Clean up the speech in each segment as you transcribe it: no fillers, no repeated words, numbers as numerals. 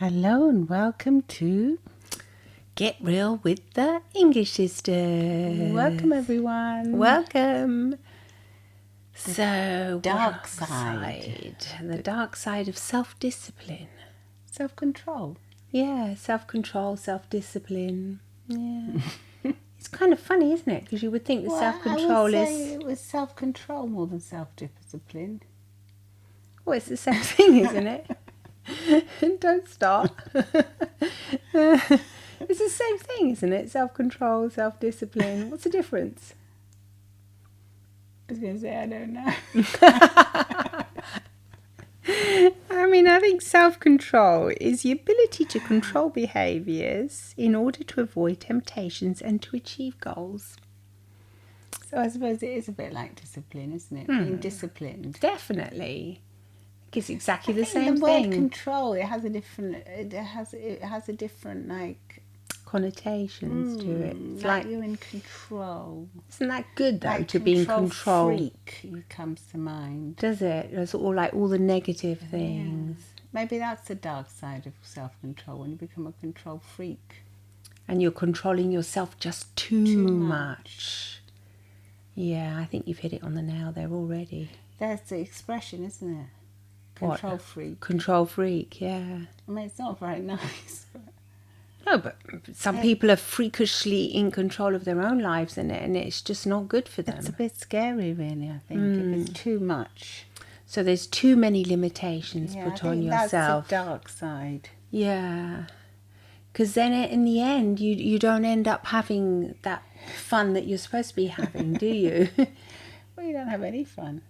Hello and welcome to Get Real with the English Sisters. Welcome everyone. Welcome. So, dark side. The dark side of self-discipline. Self-control. Yeah, self-control, self-discipline. Yeah. It's kind of funny, isn't it? Because you would think that self-control I would is... say it was self-control more than self-discipline. Well, it's the same thing, isn't it? Don't start. It's the same thing, isn't it? Self-control, self-discipline. What's the difference? I was going to say, I don't know. I think self-control is the ability to control behaviours in order to avoid temptations and to achieve goals. So I suppose it is a bit like discipline, isn't it? Being disciplined. Definitely. It's exactly the I think same the word thing. control, it has a different like Connotations to it. It's like you're in control. Isn't that good though, Like to be in control? freak comes to mind. Does it? It's all like all the negative things. Yeah. Maybe that's the dark side of self-control, when you become a control freak. And you're controlling yourself just too much. Yeah, I think you've hit it on the nail there already. There's the expression, isn't it? Control freak. Control freak, yeah. I mean, it's not very nice. No, but some people are freakishly in control of their own lives, and it's just not good for them. It's a bit scary, really, I think, if it's too much. So there's too many limitations put on yourself. That's the dark side. Yeah. Because then in the end, you don't end up having that fun that you're supposed to be having, do you? Well, you don't have any fun.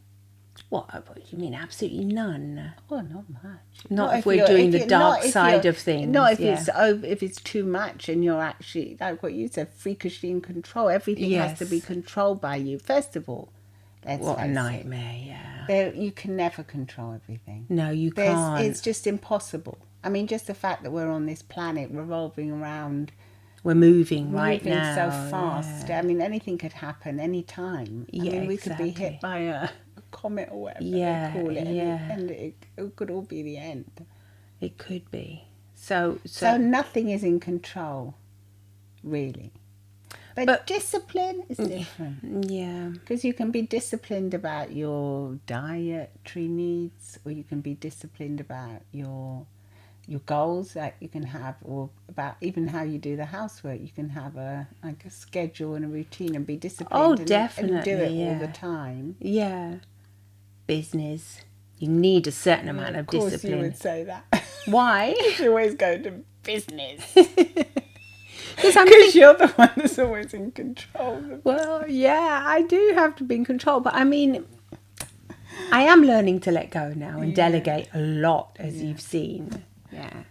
What you mean? Absolutely none? Well, not much. Not if we're doing the dark side of things. Not if it's too much and you're actually, like what you said, freakishly in control. Everything has to be controlled by you. First of all, what a nightmare! Yeah. You can never control everything. No, you can't. It's just impossible. I mean, just the fact that we're on this planet revolving around. We're moving right now. So fast. Yeah. I mean, anything could happen any time. Yeah, I mean, we could be hit by a comet or whatever they call it. Yeah. And it could all be the end. It could be. So nothing is in control, really. But discipline is different. Yeah. Because you can be disciplined about your dietary needs, or you can be disciplined about your goals that you can have, or about even how you do the housework. You can have a schedule and a routine and be disciplined. Definitely, and do it all the time. Yeah. Business. You need a certain amount of discipline. Of course you would say that. Why? You always go to business. Because you're the one that's always in control. Well, yeah, I do have to be in control. But I mean, I am learning to let go now and delegate a lot, as you've seen. Yeah.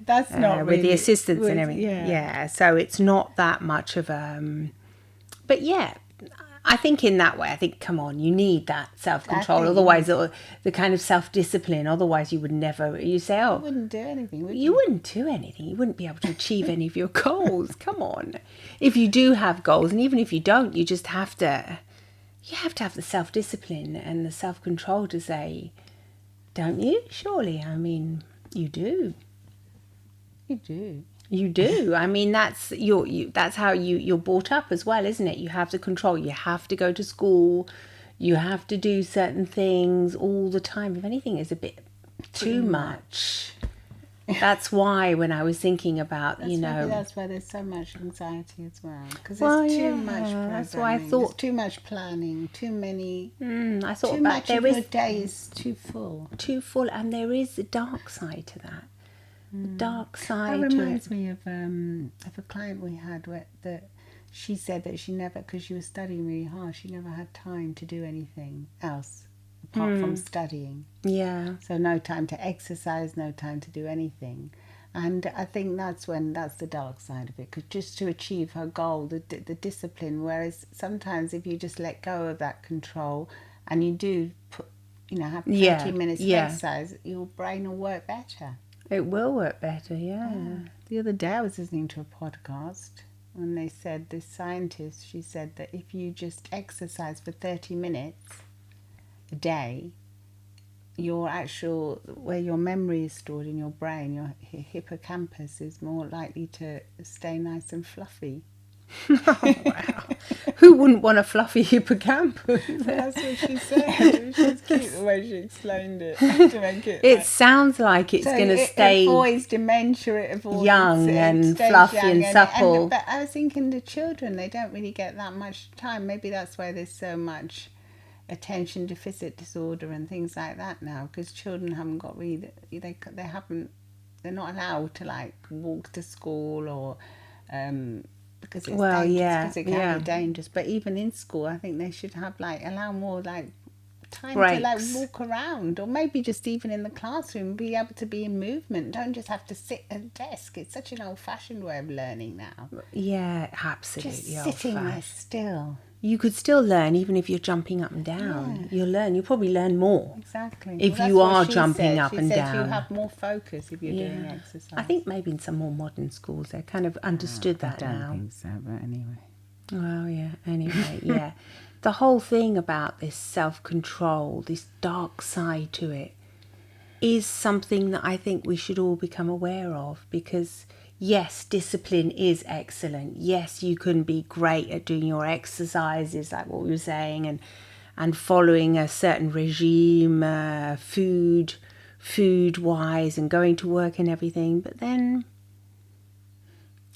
That's not really... With the assistants and everything. Yeah. So it's not that much of a... But yeah, I think in that way, come on, you need that self-control. Otherwise, the kind of self-discipline, otherwise you would never... You say, you wouldn't do anything, would you? You wouldn't do anything. You wouldn't be able to achieve any of your goals. Come on. If you do have goals, and even if you don't, you just have to... You have to have the self-discipline and the self-control to say, don't you? Surely, I mean... You do. You do. You do. I mean, that's that's how you're brought up as well, isn't it? You have the control. You have to go to school. You have to do certain things all the time. If anything is a bit too much. That's why when I was thinking about, that's why there's so much anxiety as well. Because there's too much programming. That's why I thought... There's too much planning, too many... I thought too much of your day is too full. Too full, and there is a dark side to that. The dark side. That reminds me of a client we had that she said that she never, because she was studying really hard, she never had time to do anything else apart from studying. Yeah. So no time to exercise, no time to do anything. And I think that's the dark side of it, because just to achieve her goal, the discipline, whereas sometimes if you just let go of that control and you do have 30 minutes of exercise, your brain will work better. It will work better, yeah. The other day I was listening to a podcast when they said, this scientist, she said that if you just exercise for 30 minutes a day, your actual, where your memory is stored in your brain, your hippocampus is more likely to stay nice and fluffy. Oh, wow. Who wouldn't want a fluffy hippocampus? That's what she said. It was cute the way she explained it to make it. It sounds like it's going to It stay avoids dementia. It avoids young it and stays fluffy young and supple. but I was thinking the children, they don't really get that much time. Maybe that's why there's so much attention deficit disorder and things like that now, because children haven't got really, they're not allowed to like walk to school or because it's Well, dangerous, yeah, because it can yeah. be dangerous. But even in school, I think they should have allow more time to Breaks. walk around, or maybe just even in the classroom be able to be in movement. Don't just have to sit at a desk. It's such an old-fashioned way of learning now. Yeah, absolutely. Just sitting there old-fashioned. still. You could still learn even if you're jumping up and down. Yeah. You'll probably learn more. Exactly. If Well, you that's what are she jumping said. up she and said down. You have more focus if you're doing exercise. I think maybe in some more modern schools they kind of understood that I don't now. think so, but anyway. Well, yeah, anyway, yeah. The whole thing about this self-control, this dark side to it, is something that I think we should all become aware of, because yes, discipline is excellent. Yes, you can be great at doing your exercises, like what we were saying, and following a certain regime, food-wise, and going to work and everything. But then,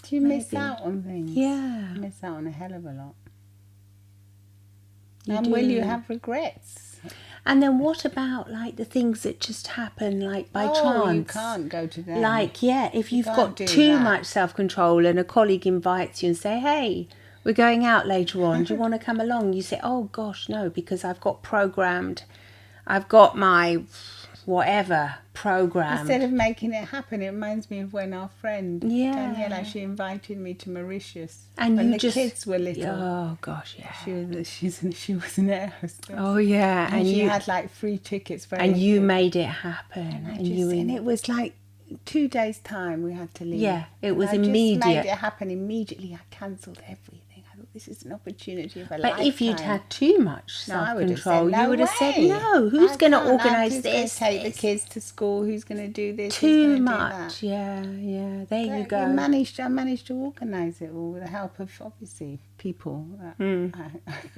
Do you miss out on things? Yeah. You miss out on a hell of a lot. You And do. will you have regrets? And then what about like the things that just happen like by chance? You can't go to them. Like, yeah, if you've can't got do too that. much self-control and a colleague invites you and say, hey, we're going out later on, do you want to come along? You say, oh gosh, no, because I've got my whatever programmed. Instead of making it happen, it reminds me of when our friend Yeah. Daniela, she invited me to Mauritius And when you the just kids were little. Oh gosh, yeah. She was an air hostess. Oh yeah, and she had like free tickets for and you everything. made it happen, And it was like 2 days time we had to leave. Yeah, it And was I immediate. just made it happen immediately. I cancelled everything. I thought this is an opportunity of a lifetime. But if you'd had too much No, I would have self-control, said, no you would have said, way. no, who's I going to can't. organise Who's this? going to take the kids to school? Who's going to do this? Who's Too gonna much, do that? yeah. There you But go. I managed to organise it all with the help of obviously people that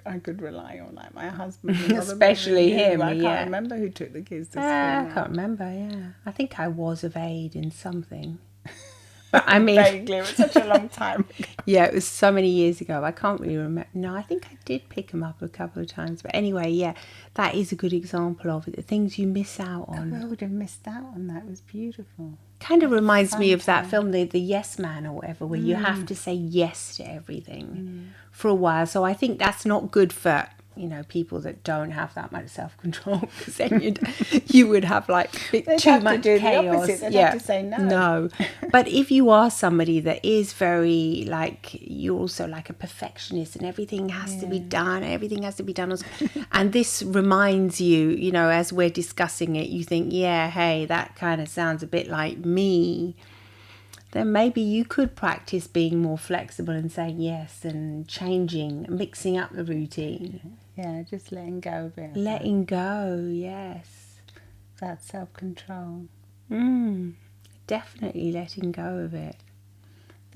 I could rely on, like my husband, and Especially you. him, I yeah. can't remember who took the kids to school. I now. can't remember, yeah. I think I was of aid in something. But I mean, Vaguely, it was such a long time ago. yeah, it was so many years ago. I can't really remember. No, I think I did pick him up a couple of times. But anyway, yeah, that is a good example of it. The things you miss out on. I would have missed out on that. It was beautiful. Kind of reminds me of that film, the Yes Man or whatever, where you have to say yes to everything for a while. So I think that's not good for, people that don't have that much self-control, because then you would have like too much do chaos. the opposite. They'd have to say no. No. But if you are somebody that is very you're also like a perfectionist and everything has to be done, and this reminds you, as we're discussing it, you think, yeah, hey, that kind of sounds a bit like me. Then maybe you could practice being more flexible and saying yes and changing, mixing up the routine. Yeah, just letting go of it. Letting go, yes. That self-control. Definitely letting go of it.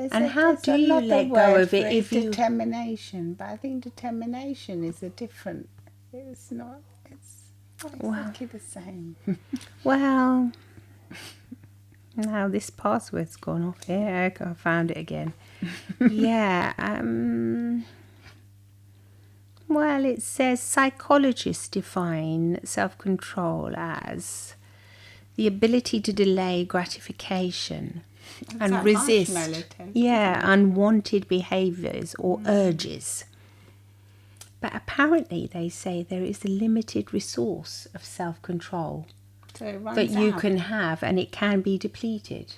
How do you let go of it if you... Determination, but I think determination is a different... It's not... It's exactly the same. Well... Now this password's gone off here. I found it again. Yeah. Well, it says psychologists define self-control as the ability to delay gratification and like resist marshmallow toast, unwanted behaviours or urges. But apparently they say there is a limited resource of self-control So it runs that you out. can have, and it can be depleted.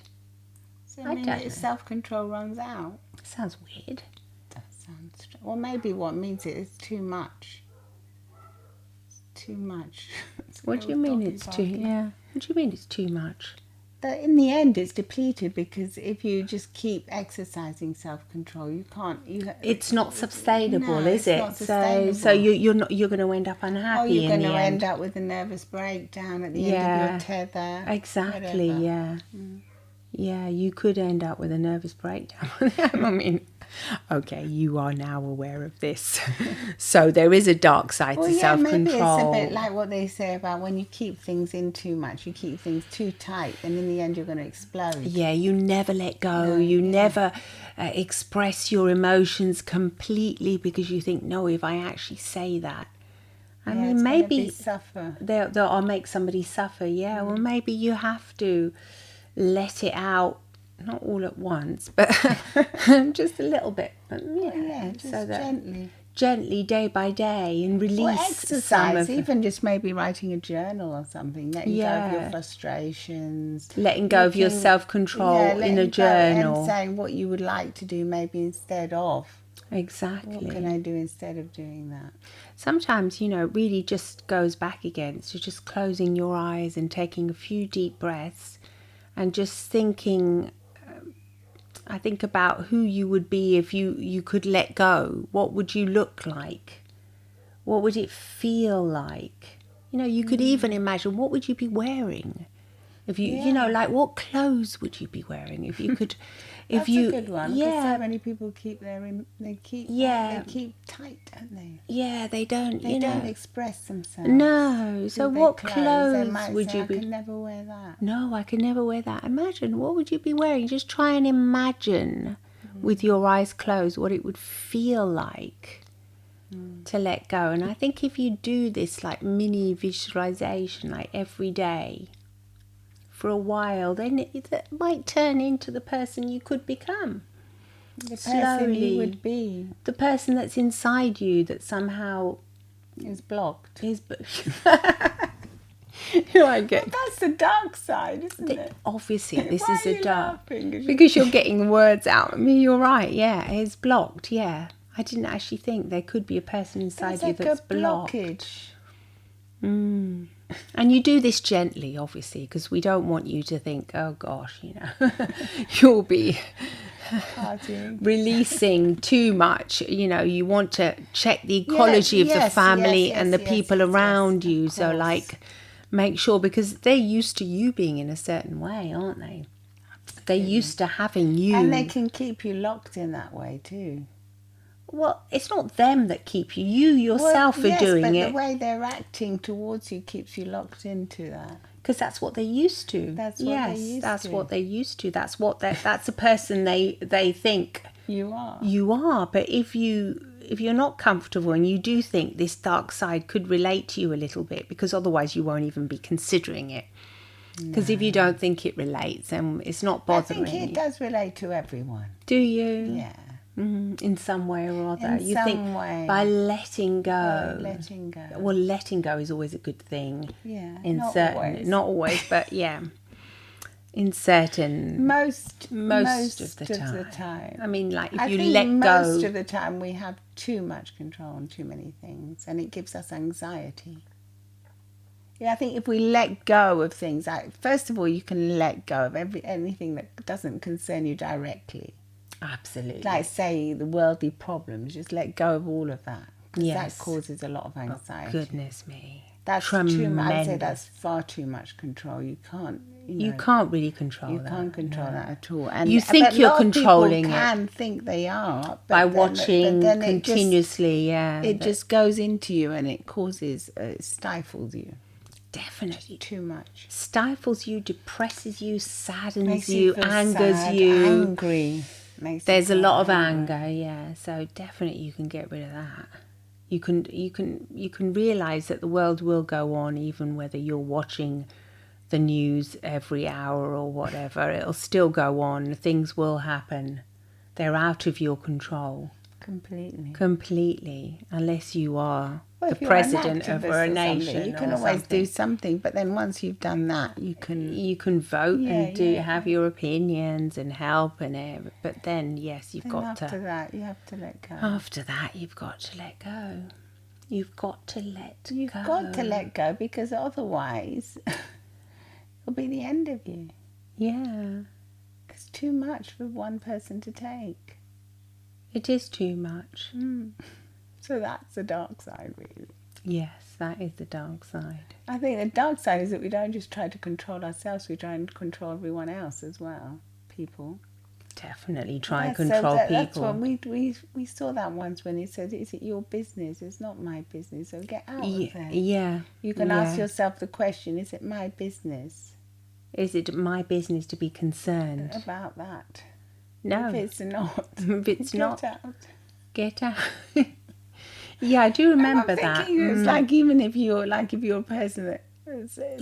So, I don't know. self-control runs out. Sounds weird. That sounds strange. Well, maybe what means it is too much. It's too much. What do you mean it's too? Yeah. What do you mean it's too much? that in the end it's depleted, because if you just keep exercising self-control, you can't. It's not sustainable, No, is it's it? not So sustainable. you're going to end up Or unhappy you're in going the to end end. up with a nervous breakdown at the end of your Yeah, tether. exactly. Whatever. Yeah. Yeah, you could end up with a nervous breakdown. I mean, okay, you are now aware of this. So there is a dark side Well, to yeah, maybe it's a bit self-control. like what they say about when you keep things in too much, you keep things too tight, and in the end you're going to explode. Yeah, you never let go. No, You yeah. never express your emotions completely because you think, no, if I actually say that, I Yeah, mean, it's going to be maybe suffer. I'll make somebody suffer. Yeah, well, maybe you have to let it out, not all at once, but just a little bit. But Yeah, so just that gently. gently, day by day, and Or release some exercise, of even just maybe writing a journal or something, letting go of your yeah, frustrations, letting go of your yeah, self-control in a letting go and journal. saying what you would like to do maybe instead of. What can Exactly. I do instead of doing that? Sometimes, really just goes back again to just closing your eyes and taking a few deep breaths and just thinking. I think about who you would be if you could let go. What would you look like? What would it feel like? You could even imagine, what would you be wearing? If Yeah. like, what clothes would you be wearing if you could, if That's a you, good one, because so yeah, many people keep they yeah, keep tight, don't they? yeah, they don't, They don't express themselves no. So through their what clothes. They clothes might would say, you "I be? can never wear that." No, I could never wear that. Imagine, what would you be wearing? Just try and imagine with your eyes closed what it would feel like to let go. And I think if you do this like mini visualization, like every day for a while, then it might turn into the person you could become. The person you Slowly, would be the person that's inside you that somehow is blocked. is. I get. Well, that's the dark side, isn't it? Obviously, this Why is are a you dark. laughing? Because you're getting words out. I mean, you're right. Yeah, it's blocked. Yeah, I didn't actually think there could be a person inside It's you like that's a blocked. blockage. And you do this gently, obviously, because we don't want you to think, oh gosh, you'll be Partying. releasing too much. You want to check the ecology of the Yes, family yes, and the yes, people yes, around yes, you. of So, course. like, make sure, because they're used to you being in a certain way, aren't they? They're used to having you. And they can keep you locked in that way too. Well, it's not them that keep you. You yourself are Yes, doing but it. the way they're acting towards you keeps you locked into that. Because that's what they're used to. That's what they're used that's to. what they're used to. That's the person they think You are. you are. But if you're not comfortable and you do think this dark side could relate to you a little bit, because otherwise you won't even be considering it. Because if you don't think it relates, then it's not I bothering think it you. does relate to everyone. Do you? Yeah. In some way or other. In You some think way. by letting go. By letting go. Well, letting go is always a good thing. Yeah. Not always, but yeah. In certain Most of the time. I mean, like, if you think let most go, of the time we have too much control on too many things, and it gives us anxiety. Yeah, I think if we let go of things, first of all, you can let go of anything that doesn't concern you directly. absolutely. Like, say, the worldly problems, just let go of all of that. Because Yes. that causes a lot of anxiety. Goodness me. That's Tremendous. too much. I'd say that's far too much control. You can't, You can't really control you that. can't control that at all. And You think but you're a lot of controlling people it can think they are, but by then- watching but then continuously. It just goes into you, and it causes, stifles you definitely too much. stifles you, depresses you, saddens Makes you, feel angers sad, you. angry. There's a lot of anger, yeah. So definitely you can get rid of that. You can realize that the world will go on even whether you're watching the news every hour or whatever. It'll still go on. Things will happen. They're out of your control completely, unless you are Well, the if you're an president of activist a or nation. something, you can or always something. do something. But then once you've done that, you can vote and yeah. have your opinions and help and everything. But then, yes, you've got after to. that, you have to let go. After that, you've got to let go. You've got to let You've go. got to let go, because otherwise it'll be the end of you. Yeah. It's too much for one person to take. It is too much. So that's the dark side, really. Yes, that is the dark side. I think the dark side is that we don't just try to control ourselves, we try and control everyone else as well. People. Definitely try and That's- control people. That's what we saw that once when he said, "Is it your business? It's not my business. So get out of there." Yeah. You can ask yourself the question: Is it my business Is it my business to be concerned? about that? No. If it's not, If it's get not, out. get out. Yeah, I do remember I'm that. thinking it's like even if you're a person that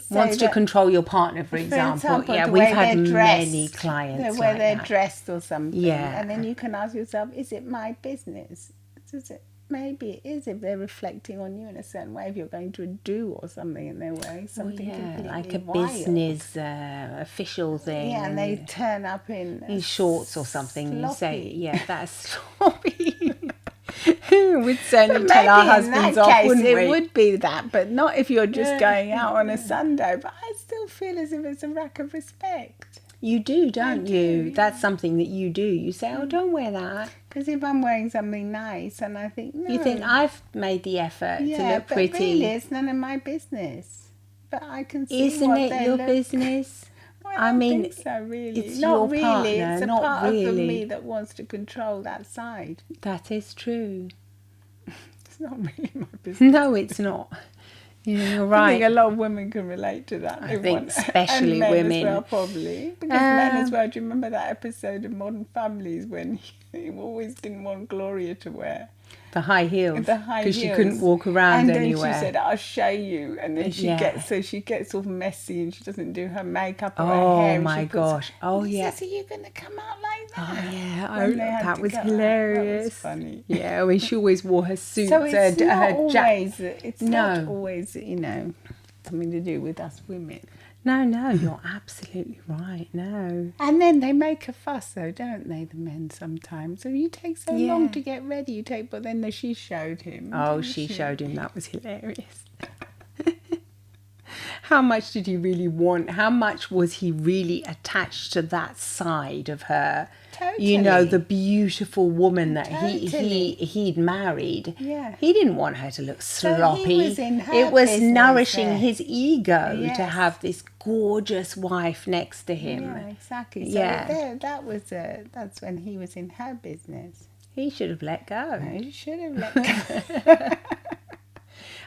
Wants to control your partner, for example. Yeah, the we've way had they're many dressed, clients the way like they're that. dressed or something. Yeah. And then you can ask yourself, is it my business? Is it? Maybe it is if they're reflecting on you in a certain way. If you're going to do or something in their way, something completely like a wild. business official thing. Yeah, and they turn up in shorts or something. sloppy. You say, yeah, that's sloppy. We'd certainly tell our husbands off, case, wouldn't we? it would be that, but not if you're just going out on a Sunday. But I still feel as if it's a lack of respect. You do, don't you? do, That's something that you do. You say, oh, don't wear that. Because if I'm wearing something nice and I think, no. You think, I've made the effort to look but pretty. really, it's none of my business. But I can see Isn't what it they your look. business? Well, I mean, think so, really. it's not your really. partner, It's a not part of really. me that wants to control that side. That is true. It's not really my business. No, it's not. You're I right. think a lot of women can relate to that. I think especially and men women. as well, probably. Because men as well. Do you remember that episode of Modern Families when he always didn't want Gloria to wear the high heels. the high Because she heels. couldn't walk around and then anywhere. she said, "I'll show you," and then she Yeah. gets all messy and she doesn't do her makeup or her Oh hair. my and she gosh! Oh he yeah! says, "Are you going to come out like that?" Oh yeah! When they had That to was go out. hilarious. That was funny. Yeah, when she always wore her suits. So it's not her always. It's not No. always. Something to do with us women. No, you're absolutely right. No. And then they make a fuss, though, don't they, the men sometimes? So you take so long Yeah. to get ready. But then she showed him. Oh, didn't she showed him. That was hilarious. How much did he really want? How much was he really attached to that side of her? Totally. The beautiful woman that Totally. he'd married. Yeah. He didn't want her to look sloppy. he was in her it was business nourishing there. his ego to Yes. have this gorgeous wife next to him. Yeah, exactly. So Yeah. that's when he was in her business. He should have let go. He should have let go.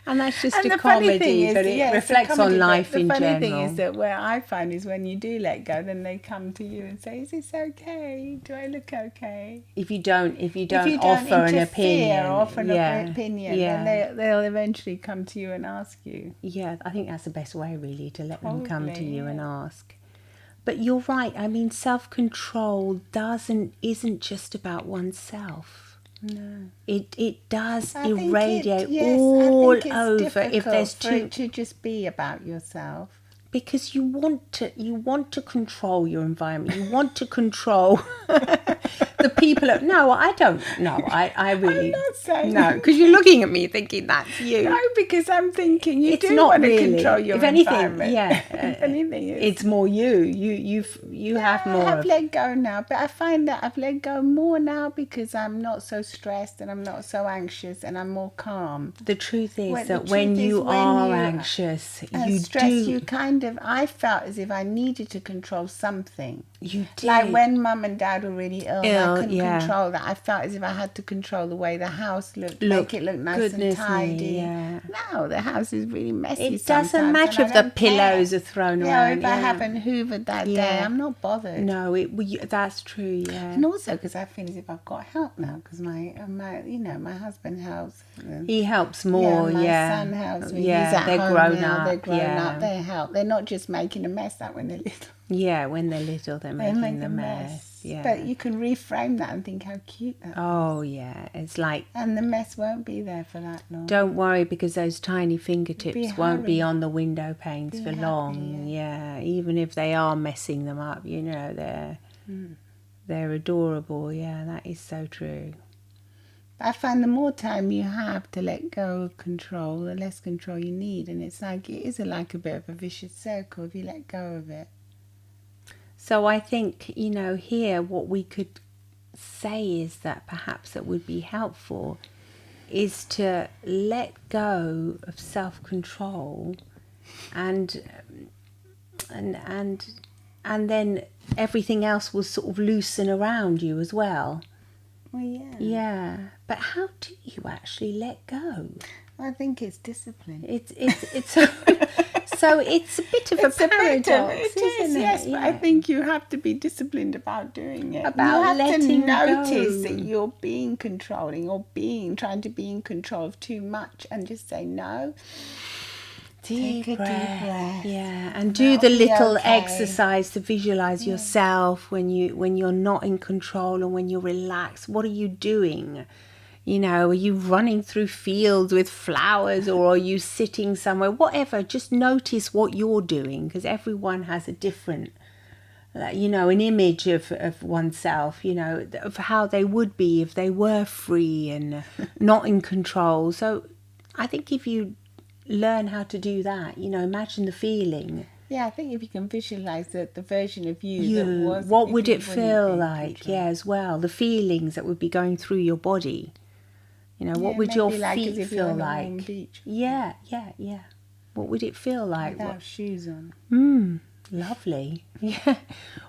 And that's just And a the funny thing comedy, is, but it yeah, it's a reflects comedy, on but life in The funny general. thing is that where I find is when you do let go, then they come to you and say, "Is this okay? Do I look okay?" If you don't If you don't offer an interfere opinion, or offer an opinion, yeah. then they'll eventually come to you and ask you. Yeah, I think that's the best way, really, to let them come to Probably, you and yeah. ask. But you're right. I mean, self-control isn't just about oneself. No. It does I think irradiate I all think it's over. If difficult there's for it to just be about yourself. because you want to control your environment. You want to control the people. No, I don't. No, I really. I'm not saying no, because you're looking at me thinking that's you. No, because I'm thinking you It's do not want to really. control your If anything, environment. yeah. If anything, It's more you. You have more. I've of, let go now, but I find that I've let go more now because I'm not so stressed and I'm not so anxious and I'm more calm. the truth is Well, the that truth when is you when are you anxious, And you stress, do. I felt as if I needed to control something. You did. Like when mum and dad were really ill, Ill, I couldn't yeah. control that. I felt as if I had to control the way the house looked, Look, make it look nice and goodness me, tidy. yeah. No, the house is really messy. It doesn't sometimes, matter and if I the don't care. pillows are thrown around. If I haven't hoovered that day, Yeah. I'm not bothered. No, that's true. Yeah. And also because I feel as if I've got help now, because my husband helps. He helps more. my Yeah. son helps me. Yeah, He's at they're home grown now. up. They're grown yeah. up. They help. They're not just making a mess out when they're little. Yeah, when they're little, they're They making make the a mess. Yeah. But you can reframe that and think how cute that is. Oh yeah, it's like, And the mess won't be there for that long. don't worry, because those tiny fingertips won't be hurry. on the window panes Be for happy, long. Yeah, even if they are messing them up, they're adorable. Yeah, that is so true. I find the more time you have to let go of control, the less control you need. And it's like, it is like a bit of a vicious circle if you let go of it. So I think, here what we could say is that perhaps that would be helpful is to let go of self-control and and and then everything else will sort of loosen around you as well. Well, yeah. Yeah, but how do you actually let go? I think it's discipline. It's so it's a bit of a paradox, isn't it? Yes, Yeah. but I think you have to be disciplined about doing it. About you have letting to notice go. that you're being controlling or trying to be in control of too much, and just say no. Deep Take a breath. deep breath. Yeah, and do That'll the be little okay. exercise to visualize yourself when you're not in control and when you're relaxed. What are you doing? Are you running through fields with flowers, or are you sitting somewhere? Whatever, just notice what you're doing, because everyone has a different, an image of oneself, of how they would be if they were free and not in control. So I think if you learn how to do that, imagine the feeling. Yeah, I think if you can visualize the version of you that was, what if would you it wouldn't feel be in like? control. Yeah, as well, the feelings that would be going through your body. What would your maybe like as feet if you're feel on a like? warm beach. Yeah. What would it feel like? Without shoes on. Lovely. Yeah.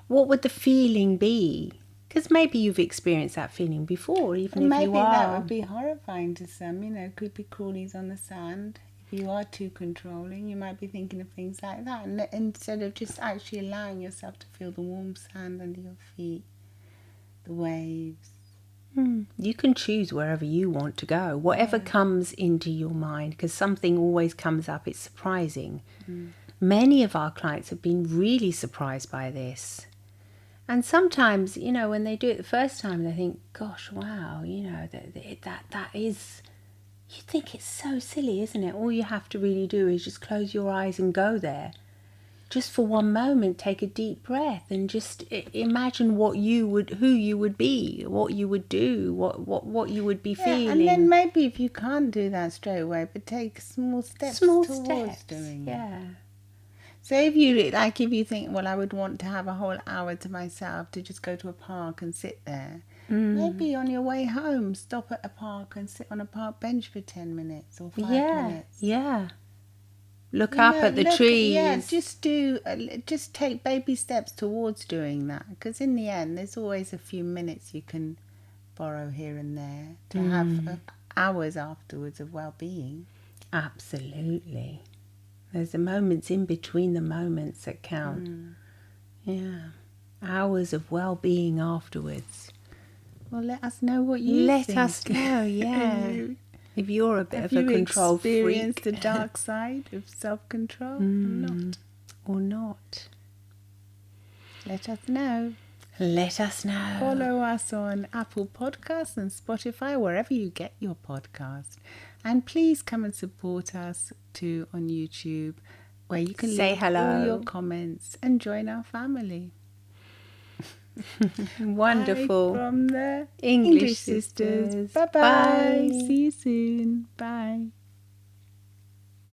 What would the feeling be? Because maybe you've experienced that feeling before, even if Maybe you are. that would be horrifying to some, creepy crawlies on the sand. If you are too controlling, you might be thinking of things like that. And instead of just actually allowing yourself to feel the warm sand under your feet, the waves. You can choose wherever you want to go, whatever comes into your mind, because something always comes up. It's surprising. Many of our clients have been really surprised by this. And sometimes, when they do it the first time, they think, gosh, wow, that is, you think it's so silly, isn't it? All you have to really do is just close your eyes and go there. Just for one moment, take a deep breath and just imagine who you would be, what you would do, what you would be feeling. And then maybe if you can't do that straight away, but take small steps towards doing it. Yeah. So if you think, well, I would want to have a whole hour to myself to just go to a park and sit there. Maybe on your way home, stop at a park and sit on a park bench for 10 minutes or 5 minutes. Yeah. Look up at the trees. Yeah, just take baby steps towards doing that. Because in the end, there's always a few minutes you can borrow here and there to have hours afterwards of well-being. Absolutely. There's the moments in between the moments that count. Yeah. Hours of well-being afterwards. Well, let us know what you think. Let us know, yeah. If you're a bit of a control freak. Have you experienced the dark side of self-control or not? Or not. Let us know. Let us know. Follow us on Apple Podcasts and Spotify, wherever you get your podcast. And please come and support us too on YouTube, where you can say leave hello, all your comments and join our family. Wonderful. Bye from the English Sisters. Bye-bye. Bye. See you soon. Bye.